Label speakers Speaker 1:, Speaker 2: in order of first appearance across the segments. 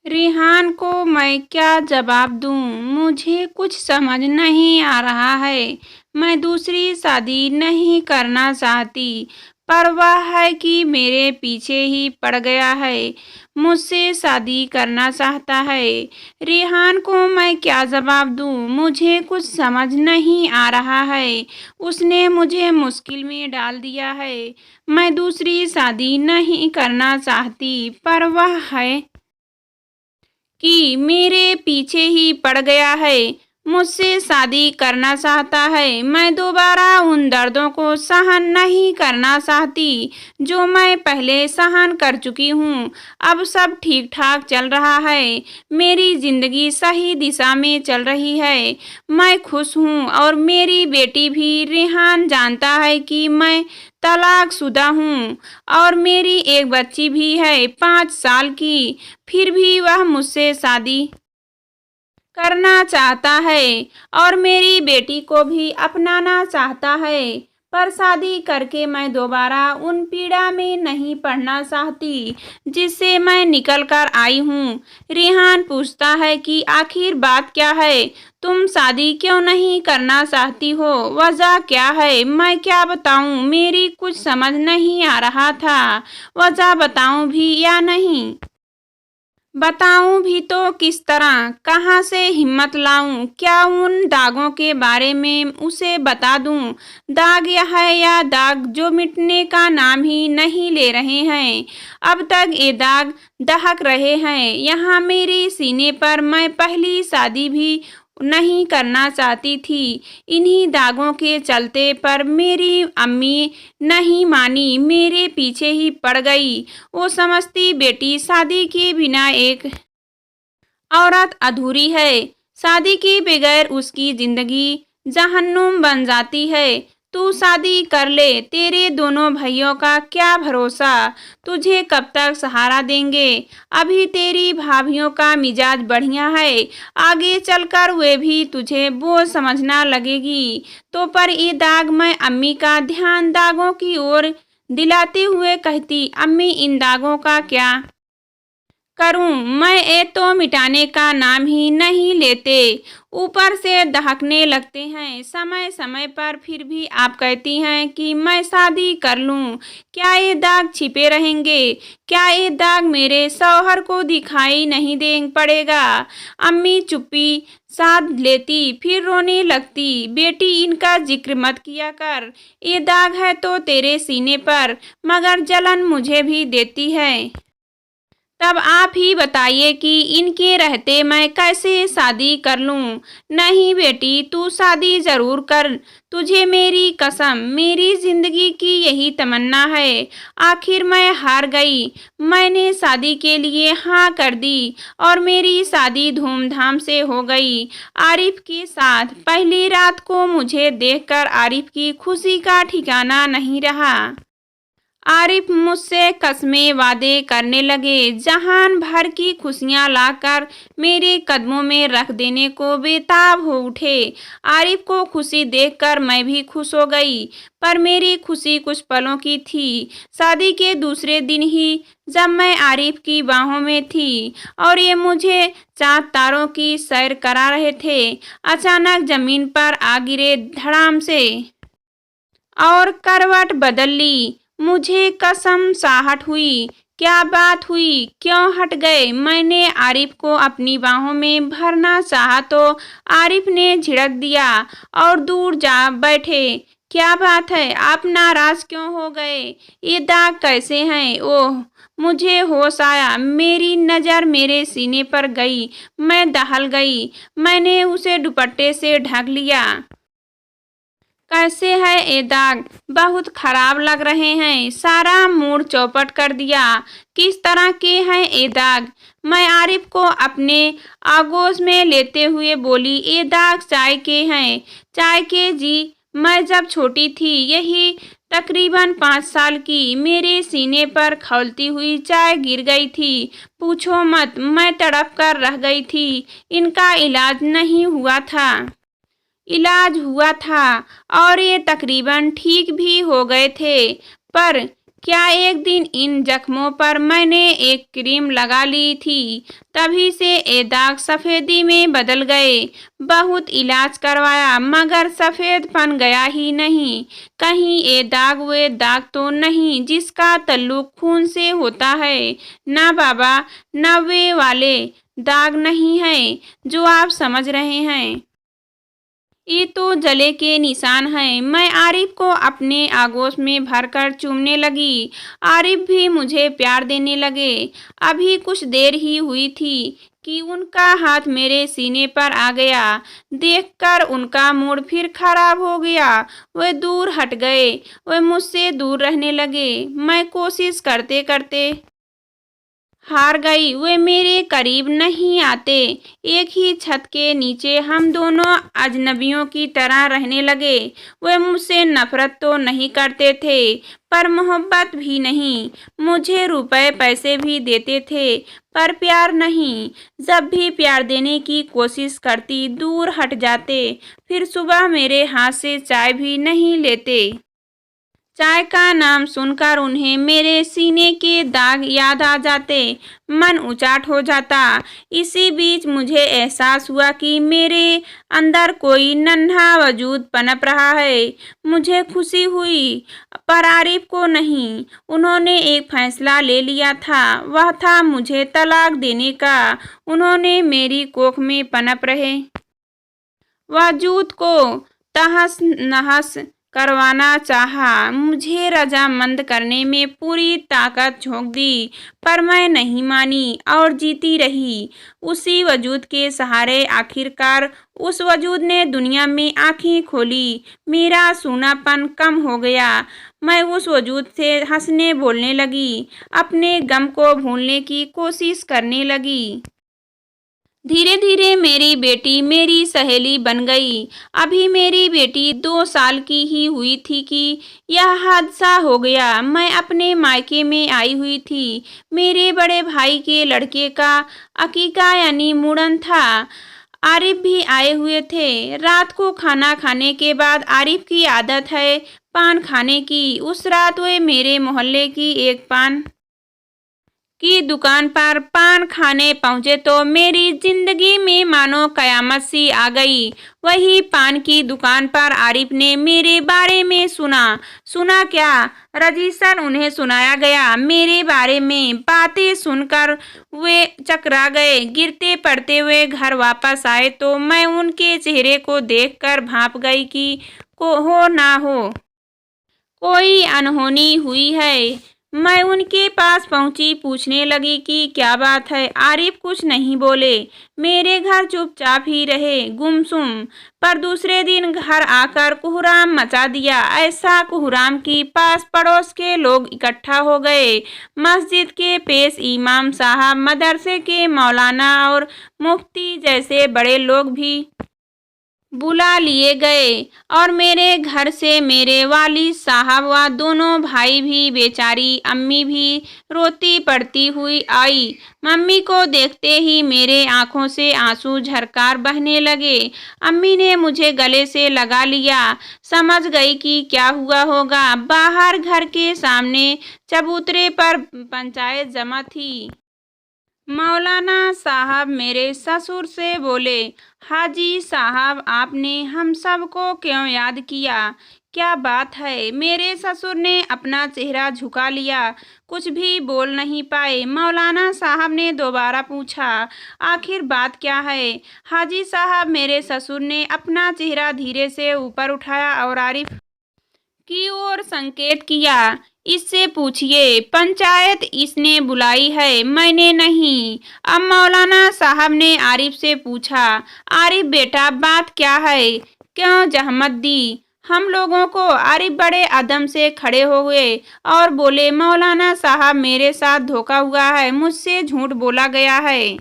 Speaker 1: रिहान को मैं क्या जवाब दूँ? मुझे कुछ समझ नहीं आ रहा है। मैं दूसरी शादी नहीं करना चाहती, पर वह है कि मेरे पीछे ही पड़ गया है। मुझसे शादी करना चाहता है। रिहान को मैं क्या जवाब दूँ? मुझे कुछ समझ नहीं आ रहा है। उसने मुझे मुश्किल में डाल दिया है। मैं दूसरी शादी नहीं करना चाहती, पर वह है कि मेरे पीछे ही पड़ गया है। मुझसे शादी करना चाहता है। मैं दोबारा उन दर्दों को सहन नहीं करना चाहती जो मैं पहले सहन कर चुकी हूँ। अब सब ठीक ठाक चल रहा है। मेरी जिंदगी सही दिशा में चल रही है। मैं खुश हूँ और मेरी बेटी भी। रेहान जानता है कि मैं तलाकशुदा हूँ और मेरी एक बच्ची भी है 5 साल की। फिर भी वह मुझसे शादी करना चाहता है और मेरी बेटी को भी अपनाना चाहता है, पर शादी करके मैं दोबारा उन पीड़ा में नहीं पड़ना चाहती जिससे मैं निकल कर आई हूँ। रेहान पूछता है कि आखिर बात क्या है? तुम शादी क्यों नहीं करना चाहती हो? वजह क्या है? मैं क्या बताऊँ? मेरी कुछ समझ नहीं आ रहा था। वजह बताऊँ भी या नहीं? बताऊं भी तो किस तरह? कहाँ से हिम्मत लाऊं? क्या उन दागों के बारे में उसे बता दूं? दाग यह है या दाग जो मिटने का नाम ही नहीं ले रहे हैं। अब तक ये दाग दहक रहे हैं। यहाँ मेरे सीने पर मैं पहली शादी भी नहीं करना चाहती थी। इन्हीं दागों के चलते पर मेरी अम्मी नहीं मानी, मेरे पीछे ही पड़ गई। वो समझती बेटी शादी के बिना एक औरत अधूरी है। शादी के बगैर उसकी जिंदगी जहन्नुम बन जाती है। तू शादी कर ले। तेरे दोनों भाइयों का क्या भरोसा? तुझे कब तक सहारा देंगे? अभी तेरी भाभियों का मिजाज बढ़िया है, आगे चलकर वे भी तुझे बोझ समझना लगेगी। तो पर ये दाग। मैं अम्मी का ध्यान दागों की ओर दिलाते हुए कहती, अम्मी इन दागों का क्या करूं? मैं ये तो मिटाने का नाम ही नहीं लेते, ऊपर से दहकने लगते हैं समय समय पर। फिर भी आप कहती हैं कि मैं शादी कर लूं। क्या ये दाग छिपे रहेंगे? क्या ये दाग मेरे शौहर को दिखाई नहीं दे पड़ेगा? अम्मी चुप्पी साध लेती, फिर रोने लगती। बेटी इनका जिक्र मत किया कर। ये दाग है तो तेरे सीने पर, मगर जलन मुझे भी देती है। तब आप ही बताइए कि इनके रहते मैं कैसे शादी कर लूं? नहीं बेटी, तू शादी जरूर कर। तुझे मेरी कसम, मेरी जिंदगी की यही तमन्ना है। आखिर मैं हार गई। मैंने शादी के लिए हाँ कर दी और मेरी शादी धूमधाम से हो गई आरिफ के साथ। पहली रात को मुझे देखकर आरिफ की खुशी का ठिकाना नहीं रहा। आरिफ मुझसे कस्में वादे करने लगे, जहान भर की खुशियां लाकर मेरे कदमों में रख देने को बेताब हो उठे। आरिफ को खुशी देखकर मैं भी खुश हो गई, पर मेरी खुशी कुछ पलों की थी। शादी के दूसरे दिन ही जब मैं आरिफ की बाहों में थी और ये मुझे चांद तारों की सैर करा रहे थे, अचानक जमीन पर आ गिरे धड़ाम से और करवट बदल ली। मुझे कसम साहट हुई। क्या बात हुई? क्यों हट गए? मैंने आरिफ को अपनी बाहों में भरना चाहा तो आरिफ ने झिड़क दिया और दूर जा बैठे। क्या बात है? आप नाराज क्यों हो गए? ये दाग कैसे हैं? ओह, मुझे होश आया। मेरी नज़र मेरे सीने पर गई। मैं दहल गई। मैंने उसे दुपट्टे से ढक लिया। कैसे है ये दाग? बहुत खराब लग रहे हैं। सारा मूड चौपट कर दिया। किस तरह के हैं ये दाग? मैं आरिफ को अपने आगोश में लेते हुए बोली, ये दाग चाय के हैं। चाय के जी। मैं जब छोटी थी, यही तकरीबन 5 साल की, मेरे सीने पर खौलती हुई चाय गिर गई थी। पूछो मत, मैं तड़प कर रह गई थी। इनका इलाज नहीं हुआ था। इलाज हुआ था और ये तकरीबन ठीक भी हो गए थे, पर क्या एक दिन इन जख्मों पर मैंने एक क्रीम लगा ली थी, तभी से ये दाग सफ़ेदी में बदल गए। बहुत इलाज करवाया मगर सफ़ेदपन गया ही नहीं। कहीं ये दाग वे दाग तो नहीं जिसका ताल्लुक खून से होता है? ना बाबा, ना वे वाले दाग नहीं है जो आप समझ रहे हैं। ये तो जले के निशान हैं। मैं आरिफ को अपने आगोश में भरकर चूमने लगी। आरिफ भी मुझे प्यार देने लगे। अभी कुछ देर ही हुई थी कि उनका हाथ मेरे सीने पर आ गया। देखकर उनका मूड फिर खराब हो गया। वे दूर हट गए। वे मुझसे दूर रहने लगे। मैं कोशिश करते करते हार गई। वे मेरे करीब नहीं आते। एक ही छत के नीचे हम दोनों अजनबियों की तरह रहने लगे। वे मुझसे नफरत तो नहीं करते थे, पर मोहब्बत भी नहीं। मुझे रुपए पैसे भी देते थे, पर प्यार नहीं। जब भी प्यार देने की कोशिश करती, दूर हट जाते। फिर सुबह मेरे हाथ से चाय भी नहीं लेते। चाय का नाम सुनकर उन्हें मेरे सीने के दाग याद आ जाते। मन उचाट हो जाता। इसी बीच मुझे एहसास हुआ कि मेरे अंदर कोई नन्हा वजूद पनप रहा है। मुझे खुशी हुई, पर आरिफ को नहीं। उन्होंने एक फैसला ले लिया था। वह था मुझे तलाक देने का। उन्होंने मेरी कोख में पनप रहे वजूद को तहस नहस करवाना चाहा। मुझे रजामंद करने में पूरी ताकत झोंक दी, पर मैं नहीं मानी और जीती रही उसी वजूद के सहारे। आखिरकार उस वजूद ने दुनिया में आंखें खोली। मेरा सूनापन कम हो गया। मैं उस वजूद से हंसने बोलने लगी, अपने गम को भूलने की कोशिश करने लगी। धीरे धीरे मेरी बेटी मेरी सहेली बन गई। अभी मेरी बेटी 2 साल की ही हुई थी कि यह हादसा हो गया। मैं अपने मायके में आई हुई थी। मेरे बड़े भाई के लड़के का अकीका यानी मुंडन था। आरिफ भी आए हुए थे। रात को खाना खाने के बाद आरिफ की आदत है पान खाने की। उस रात वे मेरे मोहल्ले की एक पान की दुकान पर पान खाने पहुंचे तो मेरी जिंदगी में मानो कयामत सी आ गई। वही पान की दुकान पर आरिफ ने मेरे बारे में सुना क्या, रजिस्टर उन्हें सुनाया गया। मेरे बारे में बातें सुनकर वे चकरा गए। गिरते पड़ते हुए घर वापस आए तो मैं उनके चेहरे को देखकर भाप गई कि को हो ना हो कोई अनहोनी हुई है। मैं उनके पास पहुंची, पूछने लगी कि क्या बात है। आरिफ कुछ नहीं बोले। मेरे घर चुपचाप ही रहे, गुमसुम। पर दूसरे दिन घर आकर कोहराम मचा दिया। ऐसा कोहराम कि पास पड़ोस के लोग इकट्ठा हो गए। मस्जिद के पेश इमाम साहब, मदरसे के मौलाना और मुफ्ती जैसे बड़े लोग भी बुला लिए गए और मेरे घर से मेरे वालिद साहब व दोनों भाई भी, बेचारी अम्मी भी रोती पड़ती हुई आई। मम्मी को देखते ही मेरे आंखों से आंसू झरकार बहने लगे। अम्मी ने मुझे गले से लगा लिया। समझ गई कि क्या हुआ होगा। बाहर घर के सामने चबूतरे पर पंचायत जमा थी। मौलाना साहब मेरे ससुर से बोले, हाजी साहब आपने हम सब को क्यों याद किया, क्या बात है? मेरे ससुर ने अपना चेहरा झुका लिया, कुछ भी बोल नहीं पाए। मौलाना साहब ने दोबारा पूछा, आखिर बात क्या है? हाजी साहब मेरे ससुर ने अपना चेहरा धीरे से ऊपर उठाया और आरिफ की ओर संकेत किया। इससे पूछिए, पंचायत इसने बुलाई है, मैंने नहीं। अब मौलाना साहब ने आरिफ से पूछा, आरिफ बेटा बात क्या है, क्यों जहमत दी हम लोगों को? आरिफ बड़े अदम से खड़े हो गए और बोले, मौलाना साहब मेरे साथ धोखा हुआ है, मुझसे झूठ बोला गया है।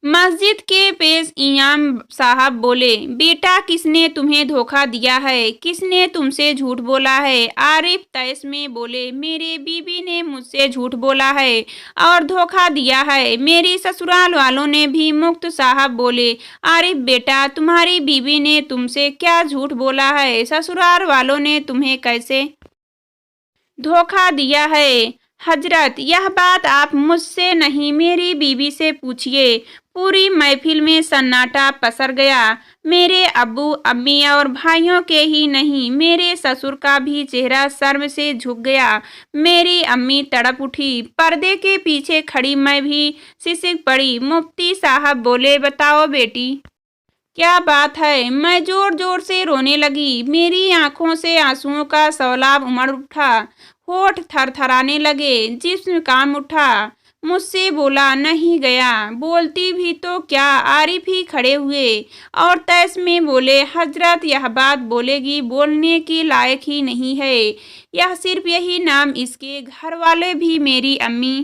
Speaker 1: मस्जिद के पेश इमाम साहब बोले, बेटा किसने तुम्हें धोखा दिया है, किसने तुमसे झूठ बोला है? आरिफ तैस में बोले, मेरे बीबी ने मुझसे झूठ बोला है और धोखा दिया है। मेरी ससुराल वालों ने भी। मुफ्त साहब बोले, आरिफ बेटा तुम्हारी बीबी ने तुमसे क्या झूठ बोला है? ससुराल वालों ने तुम्हें कैसे धोखा दिया है। हजरत, यह बात आप मुझसे नहीं मेरी बीवी से पूछिए। पूरी महफिल में सन्नाटा पसर गया। मेरे अब्बू अम्मी और भाइयों के ही नहीं, मेरे ससुर का भी चेहरा शर्म से झुक गया। मेरी अम्मी तड़प उठी। पर्दे के पीछे खड़ी मैं भी सिसक पड़ी। मुफ्ती साहब बोले, बताओ बेटी, क्या बात है? मैं जोर जोर से रोने लगी। मेरी आंखों से आंसुओं का सैलाब उमड़ उठा। होठ थरथराने लगे, जिस्म कांप उठा। मुझसे बोला नहीं गया। बोलती भी तो क्या, आरिफ ही खड़े हुए और तैस में बोले, हजरत, यह बात बोलेगी बोलने की लायक ही नहीं है। यह सिर्फ यही नाम, इसके घर वाले भी। मेरी अम्मी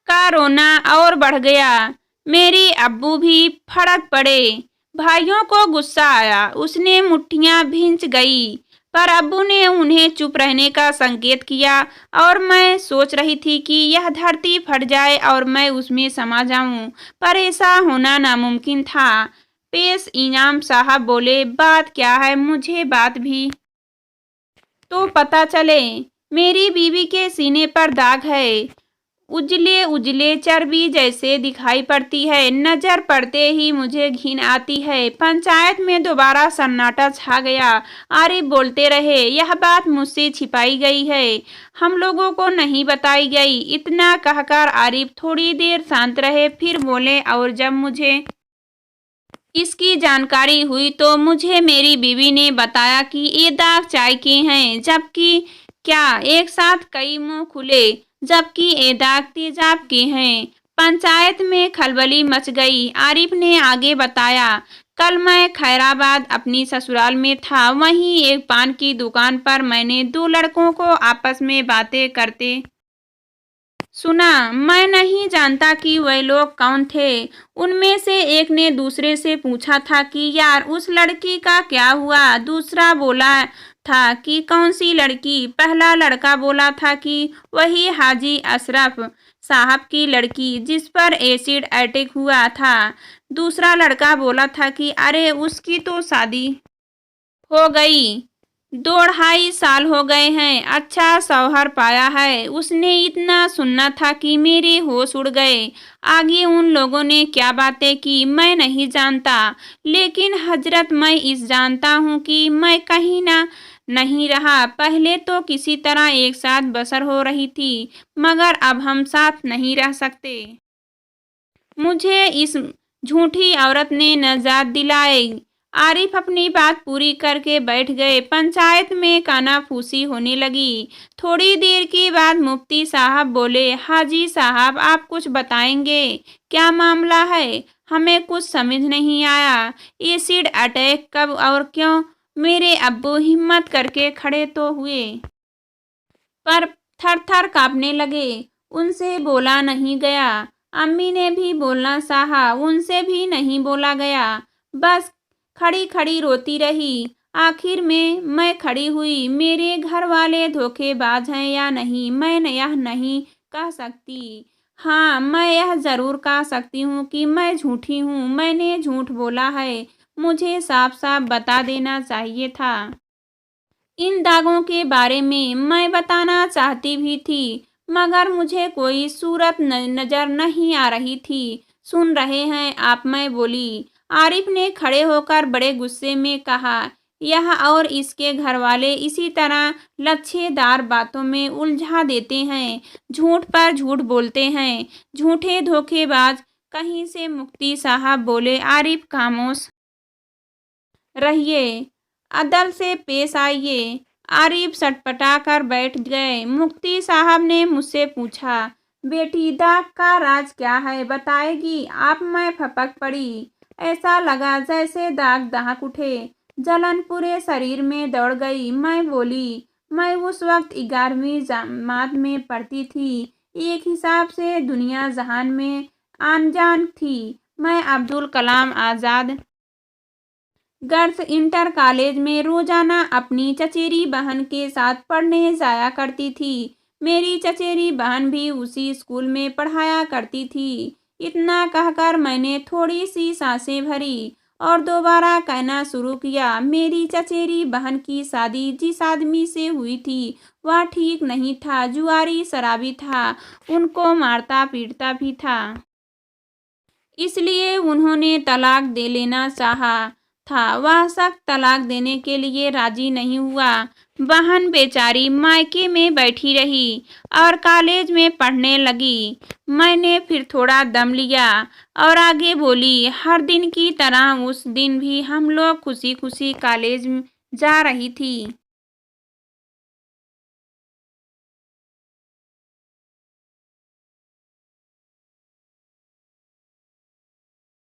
Speaker 1: का रोना और बढ़ गया। मेरे अब्बू भी फड़क पड़े। भाइयों को गुस्सा आया। उसने मुट्ठियां भींच गई, पर अब्बू ने उन्हें चुप रहने का संकेत किया। और मैं सोच रही थी कि यह धरती फट जाए और मैं उसमें समा जाऊं, पर ऐसा होना नामुमकिन था। पेश इनाम साहब बोले, बात क्या है? मुझे बात भी तो पता चले। मेरी बीवी के सीने पर दाग है, उजले उजले चर्बी जैसे दिखाई पड़ती है। नजर पड़ते ही मुझे घिन आती है। पंचायत में दोबारा सन्नाटा छा गया। आरिफ बोलते रहे, यह बात मुझसे छिपाई गई है, हम लोगों को नहीं बताई गई। इतना कहकर आरिफ थोड़ी देर शांत रहे, फिर बोले, और जब मुझे इसकी जानकारी हुई तो मुझे मेरी बीवी ने बताया कि ये दाग चाय के हैं। जबकि क्या, एक साथ कई मुंह खुले। जबकि ये दाग तेजाब के हैं। पंचायत में खलबली मच गई। आरिफ ने आगे बताया, कल मैं खैराबाद अपनी ससुराल में था। वहीं एक पान की दुकान पर मैंने दो लड़कों को आपस में बातें करते सुना। मैं नहीं जानता कि वह लोग कौन थे। उनमें से एक ने दूसरे से पूछा था कि यार, उस लड़की का क्या हुआ? दूसरा बोला था कि कौन सी लड़की? पहला लड़का बोला था कि वही हाजी अशरफ साहब की लड़की जिस पर एसिड अटैक हुआ था। दूसरा लड़का बोला था कि अरे, उसकी तो शादी हो गई, 2 ढाई साल हो गए हैं, अच्छा शौहर पाया है। उसने इतना सुनना था कि मेरे होश उड़ गए। आगे उन लोगों ने क्या बातें की मैं नहीं जानता, लेकिन हजरत, मैं इस जानता हूँ कि मैं कहीं ना नहीं रहा। पहले तो किसी तरह एक साथ बसर हो रही थी, मगर अब हम साथ नहीं रह सकते। मुझे इस झूठी औरत ने नजात दिलाई। आरिफ अपनी बात पूरी करके बैठ गए। पंचायत में कानाफूसी होने लगी। थोड़ी देर के बाद मुफ्ती साहब बोले, हाजी साहब, आप कुछ बताएंगे? क्या मामला है? हमें कुछ समझ नहीं आया। एसिड अटैक कब और क्यों? मेरे अब्बू हिम्मत करके खड़े तो हुए, पर थर थर कांपने लगे। उनसे बोला नहीं गया। अम्मी ने भी बोलना चाहा, उनसे भी नहीं बोला गया। बस खड़ी खड़ी रोती रही। आखिर में मैं खड़ी हुई। मेरे घर वाले धोखेबाज हैं या नहीं, मैं यह नहीं कह सकती। हाँ, मैं यह जरूर कह सकती हूँ कि मैं झूठी हूँ। मैंने झूठ बोला है। मुझे साफ साफ बता देना चाहिए था। इन दागों के बारे में मैं बताना चाहती भी थी, मगर मुझे कोई सूरत नजर नहीं आ रही थी। सुन रहे हैं आप? मैं बोली। आरिफ ने खड़े होकर बड़े गुस्से में कहा, यह और इसके घरवाले इसी तरह लच्छेदार बातों में उलझा देते हैं, झूठ पर झूठ बोलते हैं, झूठे धोखेबाज कहीं से। मुफ्ती साहब बोले, आरिफ, खामोश रहिए, अदल से पेश आइए। आरिफ सटपटा कर बैठ गए। मुफ्ती साहब ने मुझसे पूछा, बेटी, दाग का राज क्या है, बताएगी आप? मैं फपक पड़ी। ऐसा लगा जैसे दाग दहक उठे। जलन पूरे शरीर में दौड़ गई। मैं बोली, मैं उस वक्त 11वीं जमात में पढ़ती थी। एक हिसाब से दुनिया जहान में अनजान थी। मैं Abdul Kalam Azad girls inter college में रोजाना अपनी चचेरी बहन के साथ पढ़ने जाया करती थी। मेरी चचेरी बहन भी उसी स्कूल में पढ़ाया करती थी। इतना कहकर मैंने थोड़ी सी सांसें भरी और दोबारा कहना शुरू किया, मेरी चचेरी बहन की शादी जिस आदमी से हुई थी वह ठीक नहीं था, जुआरी शराबी था, उनको मारता पीटता भी था। इसलिए उन्होंने तलाक दे लेना चाहा था। वह सख्त तलाक देने के लिए राजी नहीं हुआ। बहन बेचारी मायके में बैठी रही और कॉलेज में पढ़ने लगी। मैंने फिर थोड़ा दम लिया और आगे बोली, हर दिन की तरह उस दिन भी हम लोग खुशी खुशी कॉलेज जा रही थी।